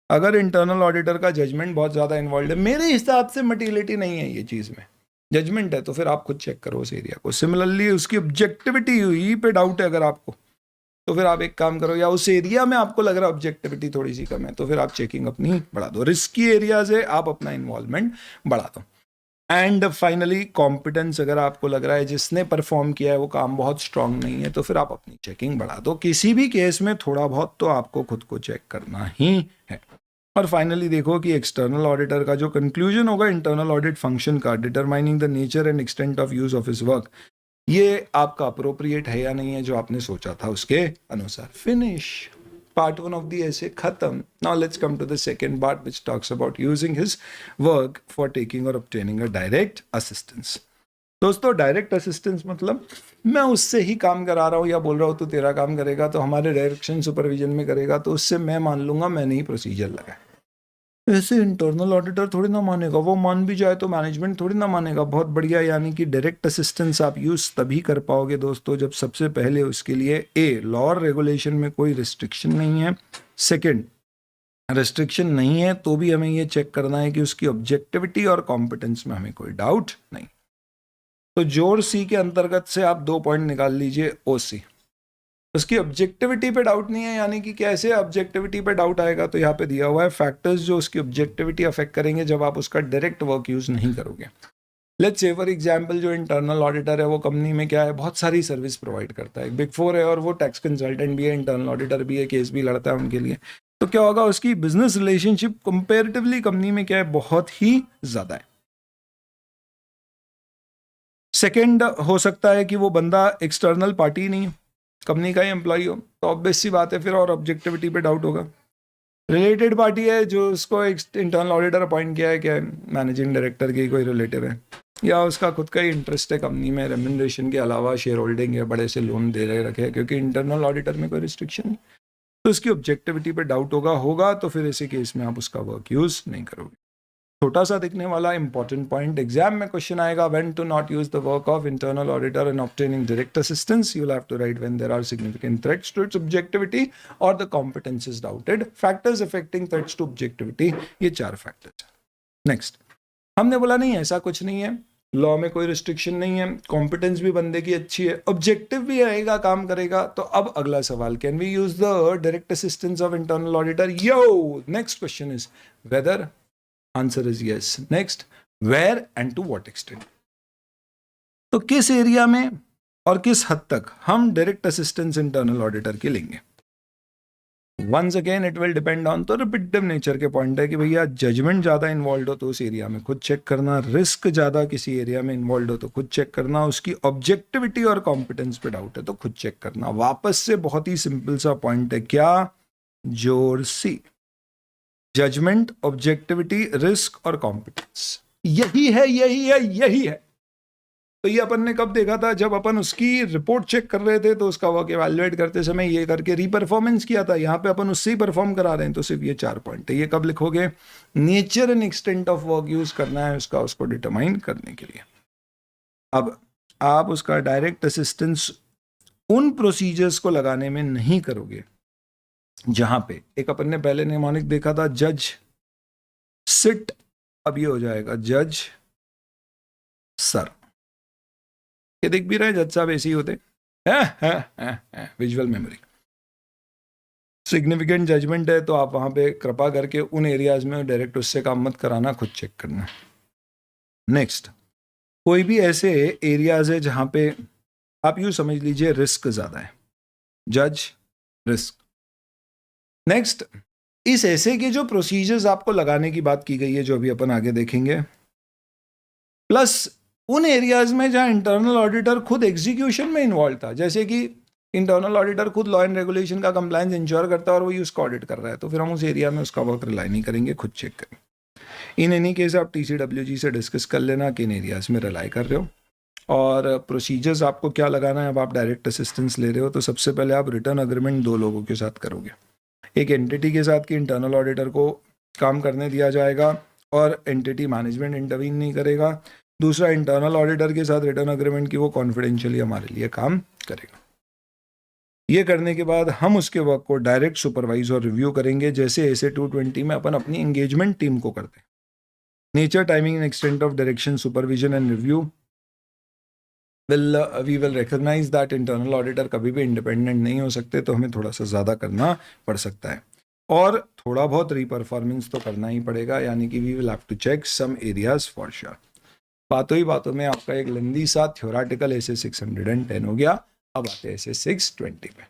अगर इंटरनल ऑडिटर का जजमेंट बहुत ज्यादा इन्वॉल्व है, मेरे हिसाब से मटीरियलिटी नहीं है ये चीज में, जजमेंट है, तो फिर आप खुद चेक करो उस एरिया को। सिमिलरली उसकी ऑब्जेक्टिविटी हुई पे डाउट है अगर आपको, तो फिर आप एक काम करो, या उस एरिया में आपको लग रहा है ऑब्जेक्टिविटी थोड़ी सी कम है, तो फिर आप चेकिंग अपनी बढ़ा दो। रिस्की एरियाज है, आप अपना इन्वॉल्वमेंट बढ़ा दो। एंड फाइनली कॉम्पिटेंस, अगर आपको लग रहा है जिसने परफॉर्म किया है वो काम बहुत स्ट्रांग नहीं है, तो फिर आप अपनी चेकिंग बढ़ा दो। किसी भी केस में थोड़ा बहुत तो आपको खुद को चेक करना ही है। और फाइनली देखो कि एक्सटर्नल ऑडिटर का जो कंक्लूजन होगा इंटरनल ऑडिट फंक्शन का, determining the nature and extent of use of his work, ये आपका अप्रोप्रिएट है या नहीं है जो आपने सोचा था उसके अनुसार। Finish, part 1 of the essay khatam. Now let's come to the second part which talks about using his work for taking or obtaining a direct assistance. दोस्तों डायरेक्ट असिस्टेंस मतलब मैं उससे ही काम करा रहा हूँ या बोल रहा हूँ तो तेरा काम करेगा, तो हमारे डायरेक्शन सुपरविजन में करेगा, तो उससे मैं मान लूंगा मैंने ही प्रोसीजर लगाया। ऐसे इंटरनल ऑडिटर थोड़ी ना मानेगा, वो मान भी जाए तो मैनेजमेंट थोड़ी ना मानेगा। बहुत बढ़िया, यानी कि डायरेक्ट असिस्टेंस आप यूज तभी कर पाओगे दोस्तों जब सबसे पहले उसके लिए लॉ और रेगुलेशन में कोई रिस्ट्रिक्शन नहीं है, सेकंड रिस्ट्रिक्शन नहीं है तो भी हमें ये चेक करना है कि उसकी ऑब्जेक्टिविटी और कॉम्पिटेंस में हमें कोई डाउट नहीं। तो जोर सी के अंतर्गत से आप 2 पॉइंट निकाल लीजिए। ओसी, उसकी ऑब्जेक्टिविटी पे डाउट नहीं है, यानी कि कैसे ऑब्जेक्टिविटी पे डाउट आएगा, तो यहाँ पे दिया हुआ है फैक्टर्स जो उसकी ऑब्जेक्टिविटी अफेक्ट करेंगे जब आप उसका डायरेक्ट वर्क यूज नहीं करोगे। लेट्स से फॉर एग्जांपल जो इंटरनल ऑडिटर है वो कंपनी में क्या है, बहुत सारी सर्विस प्रोवाइड करता है, बिग 4 है और वो टैक्स कंसल्टेंट भी है, इंटरनल ऑडिटर भी है, केस भी लड़ता है उनके लिए, तो क्या होगा उसकी बिजनेस रिलेशनशिप कंपेरेटिवली कंपनी में क्या है, बहुत ही ज्यादा है। सेकेंड हो सकता है कि वो बंदा एक्सटर्नल पार्टी नहीं है, कंपनी का ही एम्प्लॉय हो, तो ऑब्वियस सी बात है फिर और ऑब्जेक्टिविटी पे डाउट होगा। रिलेटेड पार्टी है जो उसको इंटरनल ऑडिटर अपॉइंट किया है, क्या मैनेजिंग डायरेक्टर की कोई रिलेटिव है, या उसका खुद का ही इंटरेस्ट है कंपनी में, रेम्यूनरेशन के अलावा शेयर होल्डिंग है, बड़े से लोन दे रहे रखे, क्योंकि इंटरनल ऑडिटर में कोई रिस्ट्रिक्शन नहीं, तो उसकी ऑब्जेक्टिविटी पे डाउट होगा तो फिर ऐसे केस में आप उसका वर्क यूज नहीं करोगे। छोटा सा दिखने वाला इंपॉर्टेंट पॉइंट, एग्जाम में क्वेश्चन आएगा, when to not use the work of internal auditor in obtaining direct assistance, you will have to write when there are significant threats to its objectivity और the competence is doubted, factors affecting threats to objectivity, ये 4 factors. Next, हमने बोला नहीं ऐसा कुछ नहीं है, law में कोई रिस्ट्रिक्शन नहीं है, कॉम्पिटेंस भी बंदे की अच्छी है, ऑब्जेक्टिव भी रहेगा, काम करेगा। तो अब अगला सवाल, can we use the direct assistance of internal auditor? Yo, next question is whether, answer is yes. Next, where and to what extent, तो किस एरिया में और किस हद तक हम डायरेक्ट असिस्टेंस इंटरनल ऑडिटर की लेंगे? Once again it will depend on, तो रिपीटिव नेचर के पॉइंट है कि भैया जजमेंट ज़्यादा इन्वॉल्व हो तो उस एरिया में खुद चेक करना, रिस्क ज़्यादा किसी एरिया में इन्वॉल्व हो तो खुद चेक करना, उसकी ऑब्जेक्टिविटी और कॉम्पिटेंस पे डाउट है तो खुद चेक करना। वापस से बहुत ही सिंपल सा पॉइंट है, क्या? जोर सी, जजमेंट, ऑब्जेक्टिविटी, रिस्क और कॉम्पिटेंस, यही है यही है यही है। तो ये अपन ने कब देखा था? जब अपन उसकी रिपोर्ट चेक कर रहे थे तो उसका वर्क इवैल्यूएट करते समय ये करके रीपरफॉर्मेंस किया था। यहाँ पे अपन उससे ही परफॉर्म करा रहे हैं, तो सिर्फ ये 4 पॉइंट है। ये कब लिखोगे? Nature and extent of work use करना है उसका, उसको डिटरमाइन करने के लिए। अब आप उसका डायरेक्ट असिस्टेंस उन प्रोसीजर्स को लगाने में नहीं करोगे जहां पे एक अपन ने पहले नियमानिक देखा था, जज सिट, अब ये हो जाएगा जज सर। ये दिख भी रहा है, जज साहब ऐसे ही होते हैं, विजुअल मेमोरी। सिग्निफिकेंट जजमेंट है तो आप वहां पे कृपा करके उन एरियाज में डायरेक्ट उससे काम मत कराना, खुद चेक करना। नेक्स्ट, कोई भी ऐसे एरियाज है जहां पे आप यूं समझ लीजिए रिस्क ज्यादा है, जज रिस्क। नेक्स्ट, इस ऐसे के जो प्रोसीजर्स आपको लगाने की बात की गई है, जो अभी अपन आगे देखेंगे, प्लस उन एरियाज में जहां इंटरनल ऑडिटर खुद एग्जीक्यूशन में इन्वॉल्व था, जैसे कि इंटरनल ऑडिटर खुद लॉ एंड रेगुलेशन का कंप्लायंस इंश्योर करता है और वही उसका ऑडिट कर रहा है, तो फिर हम उस एरिया में उसका वर्क रिलाई नहीं करेंगे, खुद चेक करेंगे। इन एनी केस आप TCWG से डिस्कस कर लेना किन एरियाज में रिलाई कर रहे हो और प्रोसीजर्स आपको क्या लगाना है। अब आप डायरेक्ट असिस्टेंस ले रहे हो तो सबसे पहले आप रिटर्न अग्रीमेंट 2 लोगों के साथ करोगे, एक एंटिटी के साथ कि इंटरनल ऑडिटर को काम करने दिया जाएगा और एंटिटी मैनेजमेंट इंटरवीन नहीं करेगा, दूसरा इंटरनल ऑडिटर के साथ रिटर्न अग्रीमेंट की वो कॉन्फिडेंशियली हमारे लिए काम करेगा। ये करने के बाद हम उसके वर्क को डायरेक्ट सुपरवाइज और रिव्यू करेंगे, जैसे ऐसे 220 में अपन अपनी एंगेजमेंट टीम को करते हैं। Nature, timing and extent of direction, supervision and review we will recognise that internal auditor कभी भी इंडिपेंडेंट नहीं हो सकते, तो हमें थोड़ा सा ज़्यादा करना पड़ सकता है और थोड़ा बहुत रीपरफॉर्मेंस तो करना ही पड़ेगा, यानी कि we will have to check some areas for sure. बातों ही बातों में आपका एक लंबी सा थ्योरेटिकल ऐसे 610 हो गया। अब आते हैं ऐसे 620 पे।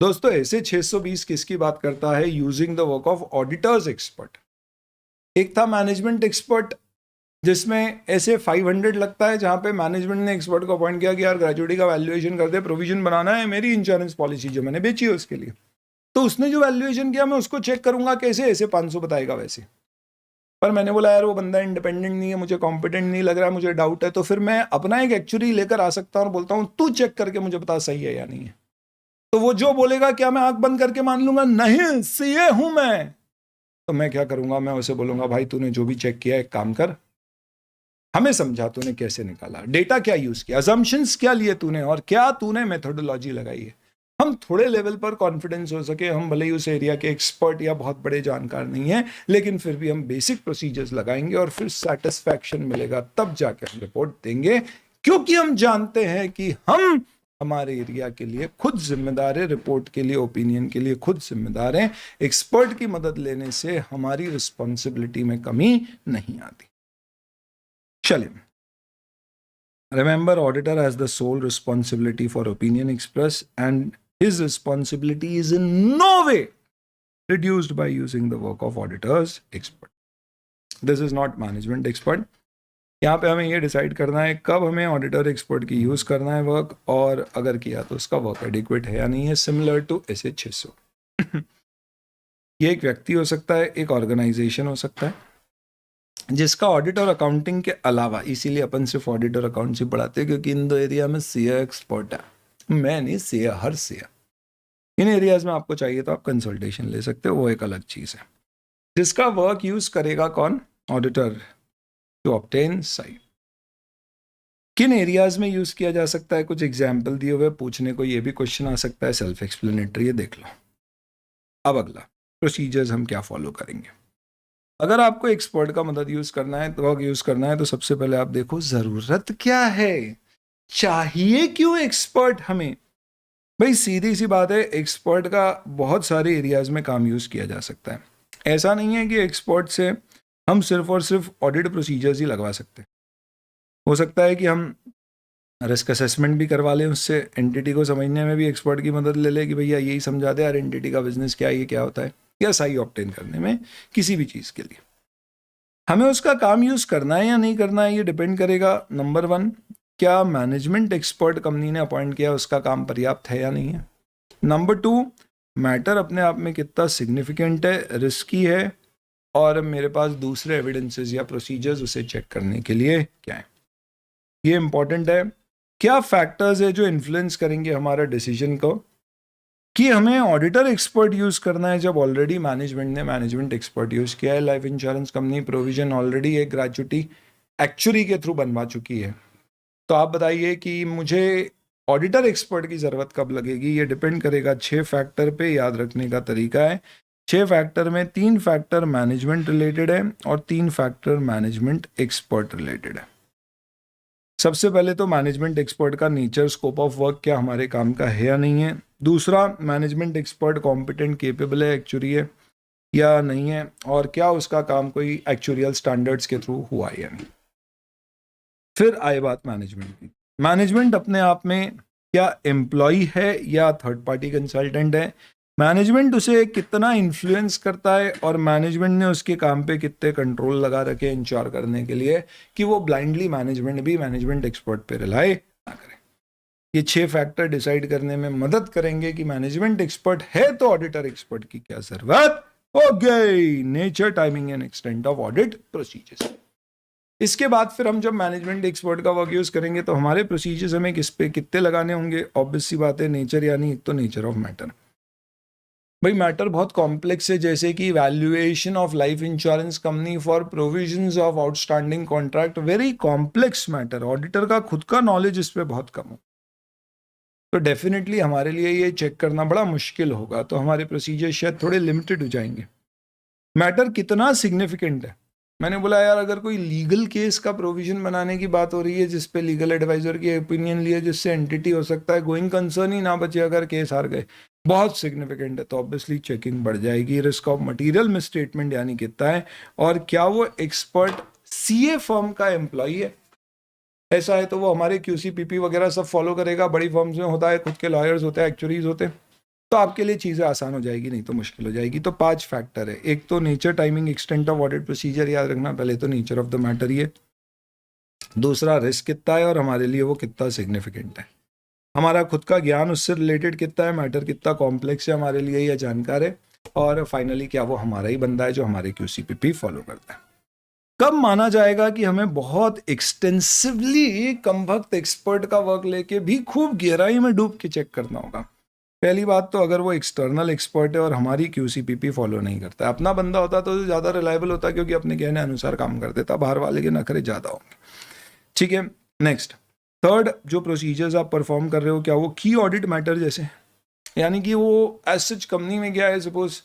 दोस्तों ऐसे 620 किसकी बात करता है? Using the work of auditors expert. एक था मैनेजमेंट एक्सपर्ट, जिसमें ऐसे 500 लगता है, जहां पे मैनेजमेंट ने एक्सपर्ट को अपॉइंट किया कि यार ग्रेजुएटी का वैल्यूएशन कर दे, प्रोविजन बनाना है मेरी इंश्योरेंस पॉलिसी जो मैंने बेची है उसके लिए। तो उसने जो वैल्यूएशन किया मैं उसको चेक करूंगा कैसे? ऐसे 500 बताएगा वैसे। पर मैंने बोला यार वो बंदा इंडिपेंडेंट नहीं है, मुझे कॉम्पिटेंट नहीं लग रहा, मुझे डाउट है, तो फिर मैं अपना एक एक्चुअली लेकर आ सकता हूँ और बोलता हूँ तू चेक करके मुझे बता सही है या नहीं है। तो वो जो बोलेगा क्या मैं आंख बंद करके मान लूंगा? नहीं, सीए हूं मैं। तो मैं क्या करूंगा? मैं उसे बोलूंगा भाई तूने जो भी चेक किया एक काम कर, हमें समझा तूने कैसे निकाला, डेटा क्या यूज किया, अजम्पशंस क्या लिए तूने और क्या तूने मेथोडोलॉजी लगाई है। हम थोड़े लेवल पर कॉन्फिडेंस हो सके, हम भले ही उस एरिया के एक्सपर्ट या बहुत बड़े जानकार नहीं है, लेकिन फिर भी हम बेसिक प्रोसीजर्स लगाएंगे और फिर सेटिस्फैक्शन मिलेगा, तब जाके हम रिपोर्ट देंगे, क्योंकि हम जानते हैं कि हम हमारे एरिया के लिए खुद जिम्मेदार है, रिपोर्ट के लिए, ओपिनियन के लिए खुद जिम्मेदार हैं। एक्सपर्ट की मदद लेने से हमारी रिस्पॉन्सिबिलिटी में कमी नहीं आती। चलिए, remember auditor has the sole responsibility for opinion express and his responsibility is in no way reduced by using the work of auditors expert. This is not management expert. यहाँ पे हमें ये डिसाइड करना है कब हमें ऑडिटर एक्सपर्ट की use करना है वर्क, और अगर किया तो उसका वर्क एडिक्वेट है या नहीं है, सिमिलर टू ऐसे 600। ये एक व्यक्ति हो सकता है, एक ऑर्गेनाइजेशन हो सकता है, जिसका ऑडिट और अकाउंटिंग के अलावा, इसीलिए अपन सिर्फ ऑडिट और अकाउंट्स ही पढ़ाते हैं क्योंकि इन दो एरिया में सीए एक्सपर्ट है, मैं नहीं, सीए हर सीए। इन एरियाज में आपको चाहिए तो आप कंसल्टेशन ले सकते हो, वो एक अलग चीज़ है। जिसका वर्क यूज करेगा कौन? Auditor, to obtain SAI. किन एरियाज में यूज किया जा सकता है? कुछ एग्जाम्पल दिए हुए, पूछने को ये भी क्वेश्चन आ सकता है, सेल्फ एक्सप्लेनेटरी है, देख लो। अब अगला प्रोसीजर्स हम क्या फॉलो करेंगे। अगर आपको एक्सपर्ट का मदद यूज करना है, वर्क यूज करना है, तो सबसे पहले आप देखो जरूरत क्या है, चाहिए क्यों एक्सपर्ट हमें। भाई सीधी सी बात है, एक्सपर्ट का बहुत सारे एरियाज में काम यूज किया जा सकता है। ऐसा नहीं है कि एक्सपर्ट से हम सिर्फ और सिर्फ ऑडिट प्रोसीजर्स ही लगवा सकते हैं। हो सकता है कि हम रिस्क असेसमेंट भी करवा लें उससे, एंटिटी को समझने में भी एक्सपर्ट की मदद ले ले कि भैया यही समझा दे यार एंटिटी का बिजनेस क्या है, ये क्या होता है, या सही ऑब्टेन करने में किसी भी चीज़ के लिए। हमें उसका काम यूज करना है या नहीं करना है, ये डिपेंड करेगा नंबर 1, क्या मैनेजमेंट एक्सपर्ट कंपनी ने अपॉइंट किया उसका काम पर्याप्त है या नहीं है। नंबर 2, मैटर अपने आप में कितना सिग्निफिकेंट है, रिस्की है, और मेरे पास दूसरे एविडेंसेस या प्रोसीजर्स उसे चेक करने के लिए क्या है। ये इंपॉर्टेंट है। क्या फैक्टर्स है जो इन्फ्लुएंस करेंगे हमारा डिसीजन को कि हमें ऑडिटर एक्सपर्ट यूज करना है, जब ऑलरेडी मैनेजमेंट ने मैनेजमेंट एक्सपर्ट यूज किया है। Life insurance company provision already एक ग्रेच्युटी एक्चुअरी के थ्रू बनवा चुकी है। तो आप बताइए कि मुझे ऑडिटर एक्सपर्ट की जरूरत कब लगेगी। ये डिपेंड करेगा 6 फैक्टर पे। याद रखने का तरीका है, 6 फैक्टर में 3 फैक्टर मैनेजमेंट रिलेटेड है और 3 फैक्टर मैनेजमेंट एक्सपर्ट रिलेटेड है। सबसे पहले तो मैनेजमेंट एक्सपर्ट का नेचर, स्कोप ऑफ वर्क क्या हमारे काम का है या नहीं है। दूसरा, मैनेजमेंट एक्सपर्ट कॉम्पिटेंट केपेबल है एक्चुअली है या नहीं है, और क्या उसका काम कोई एक्चुरियल स्टैंडर्ड्स के थ्रू हुआ है या नहीं। फिर आए बात मैनेजमेंट की। मैनेजमेंट अपने आप में क्या एम्प्लॉय है या थर्ड पार्टी कंसल्टेंट है, मैनेजमेंट उसे कितना इन्फ्लुएंस करता है, और मैनेजमेंट ने उसके काम पे कितने कंट्रोल लगा रखे इंश्योर करने के लिए कि वो ब्लाइंडली मैनेजमेंट भी मैनेजमेंट एक्सपर्ट पे रिलाई ना करे। ये 6 फैक्टर डिसाइड करने में मदद करेंगे कि मैनेजमेंट एक्सपर्ट है तो ऑडिटर एक्सपर्ट की क्या जरूरत हो गई। Nature, timing and extent of audit procedures. इसके बाद फिर हम जब मैनेजमेंट एक्सपर्ट का वर्क यूज करेंगे तो हमारे प्रोसीजर्स हमें किस पे कितने लगाने होंगे। ऑब्वियस सी बात है, नेचर, यानी एक तो नेचर ऑफ मैटर। भाई मैटर बहुत कॉम्प्लेक्स है, जैसे कि valuation of life insurance company for provisions of outstanding contract, very complex matter. Auditor का खुद का नॉलेज इस पे बहुत कम हो, तो डेफिनेटली हमारे लिए ये चेक करना बड़ा मुश्किल होगा, तो हमारे प्रोसीजर शायद थोड़े लिमिटेड हो जाएंगे। मैटर कितना सिग्निफिकेंट है, मैंने बोला यार अगर कोई लीगल केस का प्रोविजन बनाने की बात हो रही है जिसपे लीगल एडवाइजर की ओपिनियन लिए, जिससे एंटिटी हो सकता है गोइंग कंसर्न ही ना बचे अगर केस हार गए, बहुत सिग्निफिकेंट है, तो ऑब्वियसली चेकिंग बढ़ जाएगी। रिस्क ऑफ मटेरियल मिसस्टेटमेंट यानी कितना है, और क्या वो एक्सपर्ट सीए फर्म का एम्प्लॉय है। ऐसा है तो वो हमारे क्यूसीपीपी वगैरह सब फॉलो करेगा। बड़ी फर्म्स में होता है, खुद के लॉयर्स होते हैं, एक्चुअरीज होते हैं, तो आपके लिए चीज़ें आसान हो जाएगी, नहीं तो मुश्किल हो जाएगी। तो 5 फैक्टर है। एक तो nature, timing, extent of audit procedure, याद रखना पहले तो नेचर ऑफ द मैटर ये। दूसरा, रिस्क कितना है और हमारे लिए वो कितना सिग्निफिकेंट है। हमारा खुद का ज्ञान उससे रिलेटेड कितना है, मैटर कितना कॉम्प्लेक्स है हमारे लिए या जानकार है। और फाइनली क्या वो हमारा ही बंदा है जो हमारे क्यूसीपीपी फॉलो करता है। कब माना जाएगा कि हमें बहुत एक्सटेंसिवली कमभक्त एक्सपर्ट का वर्क लेके भी खूब गहराई में डूब के चेक करना होगा। पहली बात तो अगर वो एक्सटर्नल एक्सपर्ट है और हमारी क्यूसीपीपी फॉलो नहीं करता है। अपना बंदा होता तो ज़्यादा रिलायबल होता क्योंकि अपने कहने अनुसार काम कर देता, बाहर वाले के नखरे ज़्यादा होंगे। ठीक है, नेक्स्ट, थर्ड, जो प्रोसीजर्स आप परफॉर्म कर रहे हो क्या वो की ऑडिट मैटर जैसे, यानी कि वो एज सच कंपनी में गया है, सपोज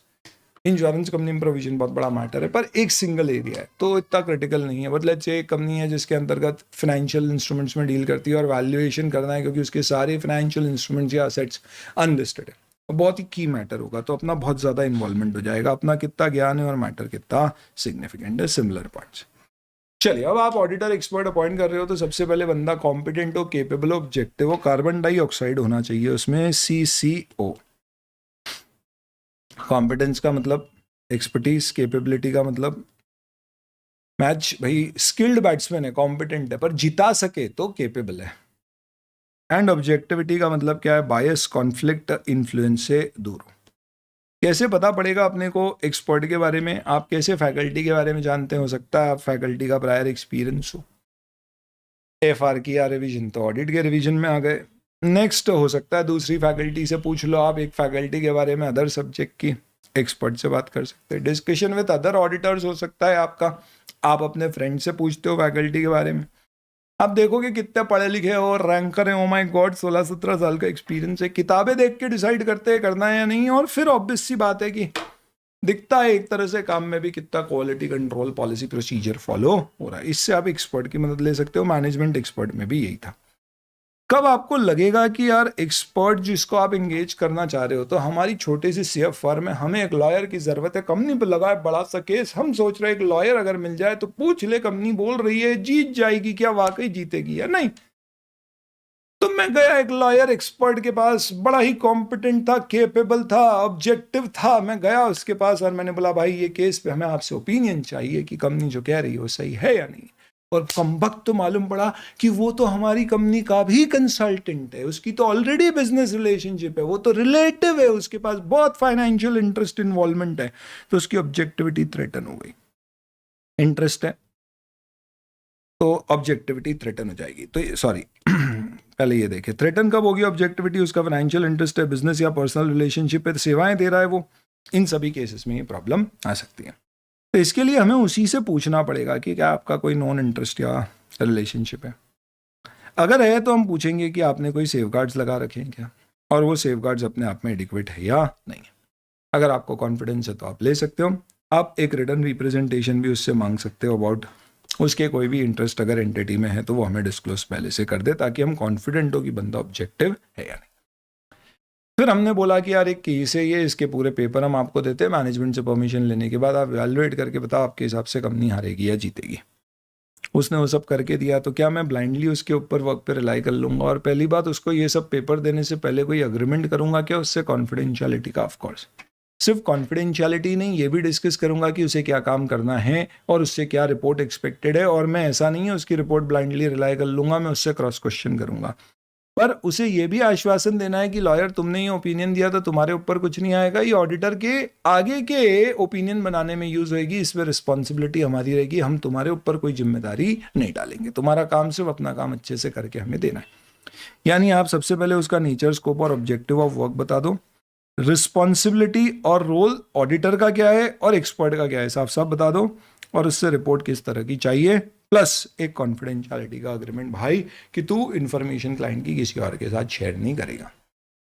इंश्योरेंस कंपनी में प्रोविजन बहुत बड़ा मैटर है पर एक सिंगल एरिया है तो इतना क्रिटिकल नहीं है। बट लेट्स से एक कंपनी है जिसके अंतर्गत फाइनेंशियल इंस्ट्रूमेंट्स में डील करती है और वैल्यूएशन करना है क्योंकि उसके सारे फाइनेंशियल इंस्ट्रूमेंट्स या असेट्स अनलिस्टेड है, बहुत ही की मैटर होगा, तो अपना बहुत ज़्यादा इन्वॉल्वमेंट हो जाएगा, अपना कितना ज्ञान है और मैटर कितना सिग्निफिकेंट है, सिमिलर पार्ट्स। चलिए, अब आप ऑडिटर एक्सपर्ट अपॉइंट कर रहे हो तो सबसे पहले बंदा कॉम्पिटेंट हो, केपेबल हो, ऑब्जेक्टिव हो, कार्बन डाइऑक्साइड होना चाहिए उसमें, CCO। कॉम्पिटेंस का मतलब एक्सपर्टीज, कैपेबिलिटी का मतलब मैच। भाई स्किल्ड बैट्समैन है, कॉम्पिटेंट है, पर जिता सके तो केपेबल है। एंड ऑब्जेक्टिविटी का मतलब क्या है, बायस, कॉन्फ्लिक्ट, इन्फ्लुएंस से दूर हो। कैसे पता पड़ेगा अपने को एक्सपर्ट के बारे में? आप कैसे फैकल्टी के बारे में जानते हो सकता है आप फैकल्टी का प्रायर एक्सपीरियंस हो। एफआर की या रिवीजन तो ऑडिट के रिवीजन में आ गए। नेक्स्ट हो सकता है दूसरी फैकल्टी से पूछ लो आप एक फैकल्टी के बारे में, अदर सब्जेक्ट की एक्सपर्ट से बात कर सकते हैं। डिस्कशन विद अदर ऑडिटर्स हो सकता है आपका, आप अपने फ्रेंड से पूछते हो फैकल्टी के बारे में। आप देखोगे कितने पढ़े लिखे हो और रैंकर है, ओ माय गॉड 16-17 साल का एक्सपीरियंस है। किताबें देख के डिसाइड करते हैं करना है या नहीं, और फिर ऑब्वियस सी बात है कि दिखता है एक तरह से काम में भी कितना quality control policy procedure follow हो रहा है। इससे आप एक्सपर्ट की मदद ले सकते हो। मैनेजमेंट एक्सपर्ट में भी यही था। कब आपको लगेगा कि यार एक्सपर्ट जिसको आप एंगेज करना चाह रहे हो, तो हमारी छोटी सी सीएफ फर्म है, हमें एक लॉयर की जरूरत है, कंपनी पर लगा है बड़ा सा केस, हम सोच रहे हैं एक लॉयर अगर मिल जाए तो पूछ ले, कंपनी बोल रही है जीत जाएगी, क्या वाकई जीतेगी या नहीं? तो मैं गया एक लॉयर एक्सपर्ट के पास, बड़ा ही कॉम्पिटेंट था, कैपेबल था, ऑब्जेक्टिव था। मैं गया उसके पास और मैंने बोला भाई ये केस पे हमें आपसे ओपिनियन चाहिए कि कंपनी जो कह रही है वो सही है या नहीं। और कमबख्त तो मालूम पड़ा कि वो तो हमारी कंपनी का भी कंसल्टेंट है, उसकी तो ऑलरेडी बिजनेस रिलेशनशिप है, वो तो रिलेटिव है, उसके पास बहुत फाइनेंशियल इंटरेस्ट इन्वॉल्वमेंट है, तो उसकी ऑब्जेक्टिविटी थ्रेटन हो गई। इंटरेस्ट है तो ऑब्जेक्टिविटी थ्रेटन हो जाएगी। तो सॉरी पहले ये देखे थ्रेटन कब होगी ऑब्जेक्टिविटी? उसका फाइनेंशियल इंटरेस्ट है, बिजनेस या पर्सनल रिलेशनशिप है, सेवाएं दे रहा है वो, इन सभी केसेस में ये प्रॉब्लम आ सकती है। तो इसके लिए हमें उसी से पूछना पड़ेगा कि क्या आपका कोई नॉन इंटरेस्ट या रिलेशनशिप है। अगर है तो हम पूछेंगे कि आपने कोई सेफगार्ड्स लगा रखे हैं क्या, और वो सेफगार्ड्स अपने आप में एडिक्वेट है या नहीं। अगर आपको कॉन्फिडेंस है तो आप ले सकते हो। आप एक रिटर्न रिप्रेजेंटेशन भी उससे मांग सकते हो अबाउट उसके कोई भी इंटरेस्ट अगर एंटिटी में है तो वो हमें डिस्क्लोज पहले से कर दे, ताकि हम कॉन्फिडेंट हो कि बंदा ऑब्जेक्टिव है या नहीं। फिर हमने बोला कि यार एक केस है ये, इसके पूरे पेपर हम आपको देते हैं, मैनेजमेंट से परमिशन लेने के बाद आप वैल्यूएट करके बताओ आपके हिसाब से कंपनी हारेगी या जीतेगी। उसने वो सब करके दिया, तो क्या मैं ब्लाइंडली उसके ऊपर वर्क पे रिलाई कर लूंगा? और पहली बात, उसको ये सब पेपर देने से पहले कोई अग्रीमेंट करूंगा क्या उससे कॉन्फिडेंशियलिटी का? ऑफकोर्स सिर्फ कॉन्फिडेंशियलिटी नहीं, ये भी डिस्कस करूंगा कि उसे क्या काम करना है और उससे क्या रिपोर्ट एक्सपेक्टेड है। और मैं ऐसा नहीं है उसकी रिपोर्ट ब्लाइंडली रिलाई कर लूंगा, मैं उससे क्रॉस क्वेश्चन करूंगा। पर उसे ये भी आश्वासन देना है कि लॉयर तुमने ये ओपिनियन दिया तो तुम्हारे ऊपर कुछ नहीं आएगा, ये ऑडिटर के आगे के ओपिनियन बनाने में यूज होएगी, इसमें रिस्पॉन्सिबिलिटी हमारी रहेगी, हम तुम्हारे ऊपर कोई जिम्मेदारी नहीं डालेंगे, तुम्हारा काम सिर्फ अपना काम अच्छे से करके हमें देना है। यानी आप सबसे पहले उसका नेचर, स्कोप और ऑब्जेक्टिव ऑफ वर्क बता दो, रिस्पॉन्सिबिलिटी और रोल ऑडिटर का क्या है और एक्सपर्ट का क्या है, साफ साफ बता दो, और उससे रिपोर्ट किस तरह की चाहिए, प्लस एक कॉन्फिडेंशियलिटी का अग्रीमेंट भाई कि तू इंफॉर्मेशन क्लाइंट की किसी और के साथ शेयर नहीं करेगा।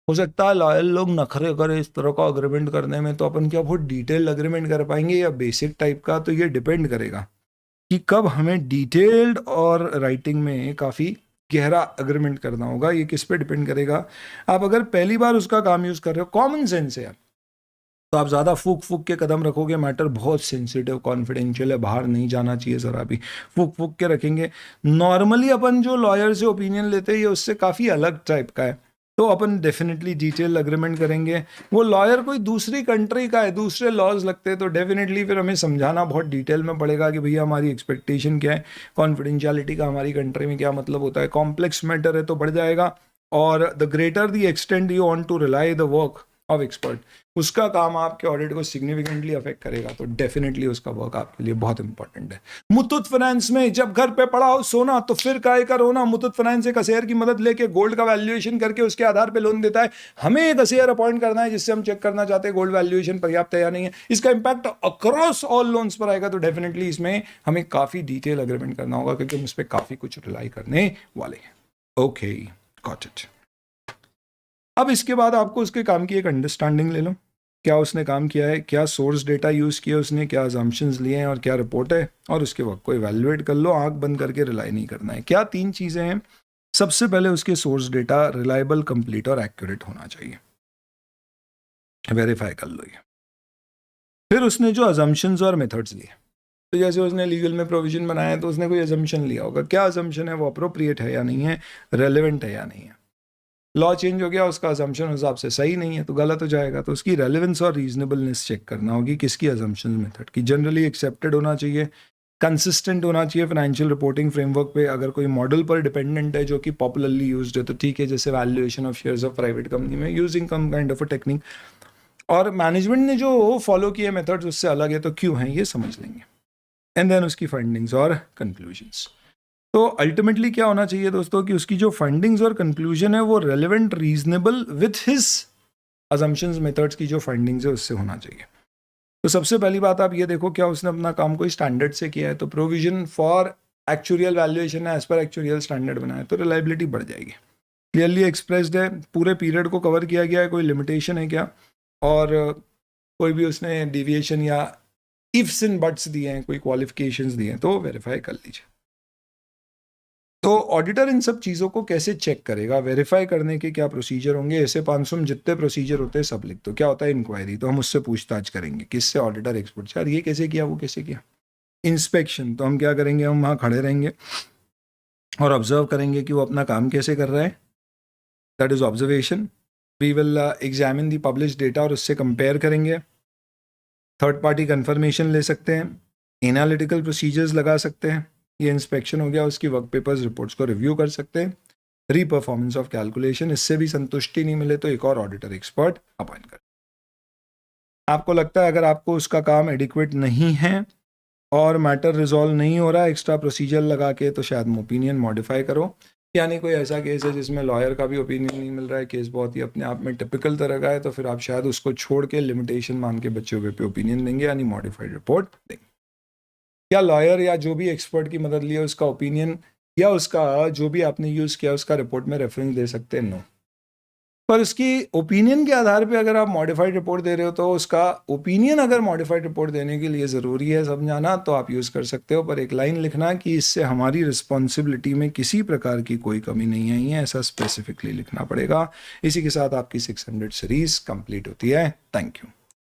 हो सकता है लॉयर लोग नखरे करें इस तरह का अग्रीमेंट करने में, तो अपन क्या बहुत डिटेल अग्रीमेंट कर पाएंगे या बेसिक टाइप का, तो ये डिपेंड करेगा कि कब हमें डिटेल्ड और राइटिंग में काफ़ी गहरा अग्रीमेंट करना होगा। ये किस पे डिपेंड करेगा? आप अगर पहली बार उसका काम यूज़ कर रहे हो, कॉमन सेंस है यार, तो आप ज़्यादा फूक फूक के कदम रखोगे, मैटर बहुत सेंसिटिव कॉन्फिडेंशियल है, बाहर नहीं जाना चाहिए, ज़रा भी फूक फूक के रखेंगे। नॉर्मली अपन जो लॉयर से ओपिनियन लेते हैं ये उससे काफ़ी अलग टाइप का है, तो अपन डेफिनेटली डिटेल अग्रीमेंट करेंगे। वो लॉयर कोई दूसरी कंट्री का है, दूसरे लॉज लगते हैं, तो डेफिनेटली फिर हमें समझाना बहुत डिटेल में पड़ेगा कि भैया हमारी एक्सपेक्टेशन क्या है, कॉन्फिडेंशियलिटी का हमारी कंट्री में क्या मतलब होता है। कॉम्प्लेक्स मैटर है तो बढ़ जाएगा, और the greater the extent you want to rely the work of expert, उसका काम आपके ऑडिट को सिग्निफिकेंटली अफेक्ट करेगा, तो डेफिनेटली उसका वर्क आपके लिए बहुत इंपॉर्टेंट है। मुथूट फाइनेंस में जब घर पे पड़ा हो सोना तो फिर काहे का रोना। मुथूट फाइनेंस एक असेयर की मदद लेके गोल्ड का वैल्यूएशन करके उसके आधार पे लोन देता है। हमें एक असेयर अपॉइंट करना है जिससे हम चेक करना चाहते हैं गोल्ड वैल्यूएशन पर्याप्त है या नहीं है, इसका इंपैक्ट अक्रॉस ऑल लोन्स पर आएगा, तो डेफिनेटली इसमें हमें काफी डिटेल अग्रीमेंट करना होगा, क्योंकि हम इस पर काफी कुछ रिलाई करने वाले हैं। Okay, got it. अब इसके बाद आपको उसके काम की एक अंडरस्टैंडिंग ले लो, क्या उसने काम किया है, क्या सोर्स डेटा यूज़ किया उसने, क्या अजम्पशंस लिए हैं और क्या रिपोर्ट है, और उसके वक्त को इवैल्यूएट कर लो। आंख बंद करके रिलाई नहीं करना है। क्या 3 चीज़ें हैं? सबसे पहले उसके सोर्स डेटा रिलायबल, कंप्लीट और एक्यूरेट होना चाहिए, वेरीफाई कर लो ये। फिर उसने जो अजम्पशंस और मेथड्स लिए, तो जैसे उसने लीगल में प्रोविजन बनाया है तो उसने कोई अजम्पशन लिया होगा, क्या अजम्पशन है वो अप्रोप्रिएट है या नहीं है, रेलेवेंट है या नहीं है। लॉ चेंज हो गया, उसका अजम्पशन उस हिसाब से सही नहीं है तो गलत हो जाएगा, तो उसकी रेलेवेंस और रीजनेबलनेस चेक करना होगी, किसकी अजम्पशन मेथड की। जनरली एक्सेप्टेड होना चाहिए, कंसिस्टेंट होना चाहिए फाइनेंशियल रिपोर्टिंग फ्रेमवर्क पे। अगर कोई मॉडल पर डिपेंडेंट है जो कि पॉपुलरली यूज्ड है तो ठीक है, जैसे valuation of shares of private company में using come kind of a technique. और मैनेजमेंट ने जो फॉलो किए मेथड्स उससे अलग है, तो क्यों हैं ये समझ लेंगे, एंड देन उसकी फंडिंग्स और कंक्लूजन्स। तो अल्टीमेटली क्या होना चाहिए दोस्तों कि उसकी जो फंडिंग्स और कंक्लूजन है वो relevant, reasonable with his assumptions, methods की जो फंडिंग्स है उससे होना चाहिए। तो सबसे पहली बात आप ये देखो, क्या उसने अपना काम कोई स्टैंडर्ड से किया है, तो प्रोविजन फॉर एक्चुरियल वैल्यूएशन है, एज पर एक्चुरियल स्टैंडर्ड बनाया, तो रिलायबिलिटी बढ़ जाएगी। क्लियरली एक्सप्रेस्ड है, पूरे पीरियड को कवर किया गया है, कोई लिमिटेशन है क्या, और कोई भी उसने डिविएशन या इफ्स एंड बट्स दिए हैं, कोई क्वालिफिकेशंस दिए हैं, तो वेरीफाई कर लीजिए। तो ऑडिटर इन सब चीज़ों को कैसे चेक करेगा, वेरीफाई करने के क्या प्रोसीजर होंगे, ऐसे 500 में जितने प्रोसीजर होते हैं सब लिख दो। क्या होता है इंक्वायरी, तो हम उससे पूछताछ करेंगे, किससे, ऑडिटर एक्सपर्ट से, यार ये कैसे किया, वो कैसे किया। इंस्पेक्शन, तो हम क्या करेंगे, हम वहाँ खड़े रहेंगे और ऑब्जर्व करेंगे कि वो अपना काम कैसे कर रहा है, that is observation. We will examine the publish data और उससे कंपेयर करेंगे। थर्ड पार्टी कंफर्मेशन ले सकते हैं, एनालिटिकल प्रोसीजर्स लगा सकते हैं, ये इंस्पेक्शन हो गया। उसकी वर्क पेपर्स, रिपोर्ट्स को रिव्यू कर सकते हैं। रीपरफॉर्मेंस ऑफ कैलकुलेशन, इससे भी संतुष्टि नहीं मिले तो एक और ऑडिटर एक्सपर्ट अपॉइंट कर। आपको लगता है अगर आपको उसका काम एडिक्वेट नहीं है और मैटर रिजॉल्व नहीं हो रहा, एक्स्ट्रा प्रोसीजर लगा के, तो शायद ओपिनियन मॉडिफाई करो। यानी कोई ऐसा केस है जिसमें लॉयर का भी ओपिनियन नहीं मिल रहा है, केस बहुत ही अपने आप में टिपिकल तरह का है, तो फिर आप शायद उसको छोड़ के लिमिटेशन मान के बच्चे हुए पे ओपिनियन देंगे, यानी मॉडिफाइड रिपोर्ट देंगे। क्या लॉयर या जो भी एक्सपर्ट की मदद लिया उसका ओपिनियन या उसका जो भी आपने यूज़ किया उसका रिपोर्ट में रेफरेंस दे सकते हैं? नो। पर उसकी ओपिनियन के आधार पे अगर आप मॉडिफाइड रिपोर्ट दे रहे हो, तो उसका ओपिनियन अगर मॉडिफाइड रिपोर्ट देने के लिए ज़रूरी है समझाना, तो आप यूज़ कर सकते हो, पर एक लाइन लिखना कि इससे हमारी रिस्पॉन्सिबिलिटी में किसी प्रकार की कोई कमी नहीं आई है, ऐसा स्पेसिफिकली लिखना पड़ेगा। इसी के साथ आपकी 600 सीरीज कंप्लीट होती है। Thank you.